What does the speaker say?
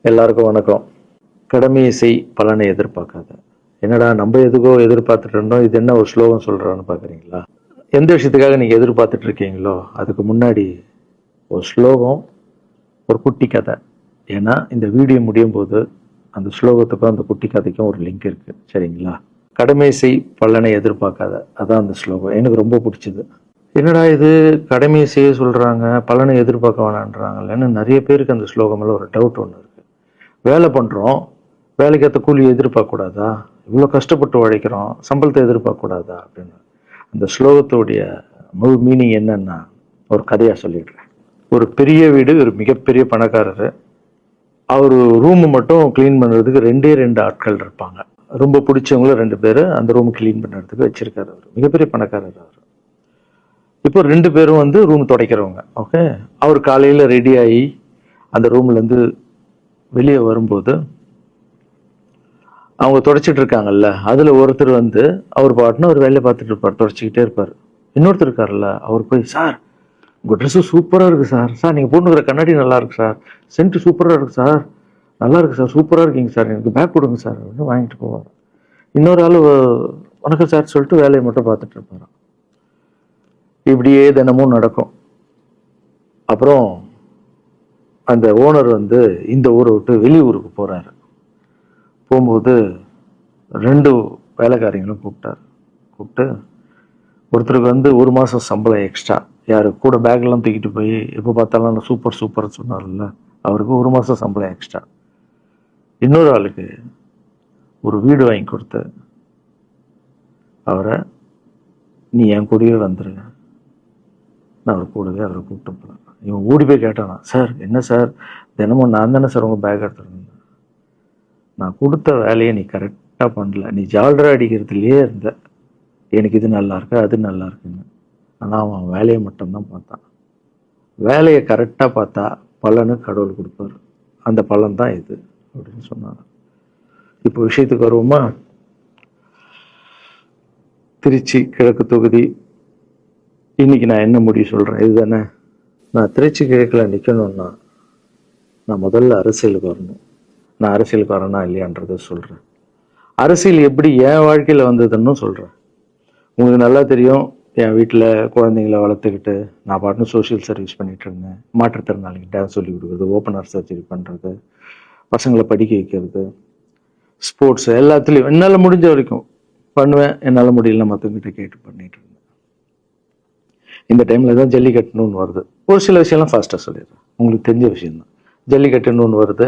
எல்லாருக்கும் வணக்கம். கடமையை செய், பலனை எதிர்பார்க்காத. என்னடா நம்ம எதுக்கோ எதிர்பார்த்துட்டு இருந்தோம், இது என்ன ஒரு ஸ்லோகம் சொல்றான்னு பார்க்குறீங்களா? எந்த விஷயத்துக்காக நீங்கள் எதிர்பார்த்துட்டு இருக்கீங்களோ அதுக்கு முன்னாடி ஒரு ஸ்லோகம், ஒரு குட்டி கதை. ஏன்னா இந்த வீடியோ முடியும் போது அந்த ஸ்லோகத்துக்கும் அந்த குட்டி கதைக்கும் ஒரு லிங்க் இருக்கு, சரிங்களா? கடமை செய், பலனை எதிர்பார்க்காத, அதான் அந்த ஸ்லோகம். எனக்கு ரொம்ப பிடிச்சது. என்னடா இது, கடமையை செய்ய சொல்றாங்க, பலனை எதிர்பார்க்க வேணான்றாங்கன்னு நிறைய பேருக்கு அந்த ஸ்லோகம்ல ஒரு டவுட் ஒன்று இருக்கு. வேலை பண்ணுறோம், வேலைக்கேற்ற கூலியை எதிர்பார்க்கக்கூடாதா? இவ்வளோ கஷ்டப்பட்டு உழைக்கிறோம், சம்பளத்தை எதிர்பார்க்கக்கூடாதா அப்படின்னு. அந்த ஸ்லோகத்துடைய முழு மீனிங் என்னன்னா ஒரு கதையாக சொல்லிடுறேன். ஒரு பெரிய வீடு, ஒரு மிகப்பெரிய பணக்காரர். அவர் ரூமு மட்டும் க்ளீன் பண்ணுறதுக்கு ரெண்டு ஆட்கள் இருப்பாங்க. ரொம்ப பிடிச்சவங்களும் 2 பேர் அந்த ரூம் க்ளீன் பண்ணுறதுக்கு வச்சிருக்காரு. அவர் மிகப்பெரிய பணக்காரர். அவர் இப்போ 2 பேரும் வந்து ரூம் துடைக்கிறவங்க. ஓகே, அவர் காலையில் ரெடி ஆகி அந்த ரூம்லேருந்து வெளியே வரும்போது அவங்க துடைச்சிட்டு இருக்காங்கல்ல, அதுல ஒருத்தர் வந்து அவர் பாட்டுன்னு ஒரு வேலையை பார்த்துட்டு இருப்பார், துடைச்சிக்கிட்டே இருப்பார். இன்னொருத்தர் இருக்காருல்ல, அவர் போய், சார் உங்க ட்ரெஸ்ஸு சூப்பரா இருக்கு சார், சார் நீங்க போட்டுக்கிற கண்ணாடி நல்லா இருக்கு சார், சென்ட் சூப்பரா இருக்கு சார், நல்லா இருக்கு சார், சூப்பரா இருக்கீங்க சார், எனக்கு பேக் கொடுங்க சார் அப்படின்னு வாங்கிட்டு போவார். இன்னொரு ஆள் வணக்கம் சார் சொல்லிட்டு வேலையை மட்டும் பார்த்துட்டு இருப்பாராம். இப்படியே தினமும் நடக்கும். அப்புறம் அந்த ஓனர் வந்து இந்த ஊரை விட்டு வெளியூருக்கு போறாரு. போகும்போது 2 வேலைக்காரங்களும் கூப்பிட்டு ஒருத்தருக்கு வந்து 1 மாதம் சம்பளம் எக்ஸ்ட்ரா, யாரு கூட பேக்லாம் தூக்கிட்டு போய் எப்போ பார்த்தாலும் நான் சூப்பர் சூப்பர்னு சொன்னார்ல, அவருக்கு 1 மாதம் சம்பளம் எக்ஸ்ட்ரா. இன்னொரு ஆளுக்கு ஒரு வீடு வாங்கி கொடுத்து அவரை, நீ என் கூடவே வந்துருங்க, நான் அவர் கூடவே அவரை கூப்பிட்டு போகிறேன். இவன் ஓடி போய் கேட்டானா, சார் என்ன சார் தினமும் நான் தானே சார் உங்கள் பேக் எடுத்துருந்தேன், நான் கொடுத்த வேலையை நீ கரெக்டாக பண்ணல, நீ ஜால்ரா அடிக்கிறதுலையே இருந்த, எனக்கு இது நல்லா இருக்கு அது நல்லா இருக்குன்னு. ஆனால் அவன் வேலையை மட்டும்தான் பார்த்தான். வேலையை கரெக்டாக பார்த்தா பலனு கடவுள் கொடுப்பாரு, அந்த பலன் தான் இது அப்படின்னு சொன்னாங்க. இப்போ விஷயத்துக்கு வருவோமா? திருச்சி கிழக்கு தொகுதி. இன்னைக்கு நான் என்ன முடிவு சொல்கிறேன் இதுதானே. நான் திருச்சி கிழக்கில் நிற்கணும்னா நான் முதல்ல அரசியலுக்கு வரணும். நான் அரசியலுக்கு வரேனா இல்லையான்றதை சொல்கிறேன். அரசியல் எப்படி என் வாழ்க்கையில் வந்ததுன்னு சொல்கிறேன். உங்களுக்கு நல்லா தெரியும், என் வீட்டில் குழந்தைங்கள வளர்த்துக்கிட்டு நான் பாட்டுன்னு சோஷியல் சர்வீஸ் பண்ணிட்டு இருந்தேன். மாற்றுத்திறனாளிக்கு டான்ஸ் சொல்லி கொடுக்குறது, ஓப்பனர் சர்ஜரி பண்ணுறது, பசங்களை படிக்க வைக்கிறது, ஸ்போர்ட்ஸ் எல்லாத்துலேயும் என்னால் முடிஞ்ச வரைக்கும் பண்ணுவேன். என்னால் முடியல மற்றவங்கிட்ட கேட்டு பண்ணிட்டு இருந்தேன். இந்த டைமில் தான் ஜல்லிக்கட்டுன்னு ஒன்று வருது. ஒரு சில விஷயம்லாம் ஃபாஸ்ட்டாக சொல்லிடுறேன், உங்களுக்கு தெரிஞ்ச விஷயம்தான். ஜல்லிக்கட்டுன்னு ஒன்று வருது.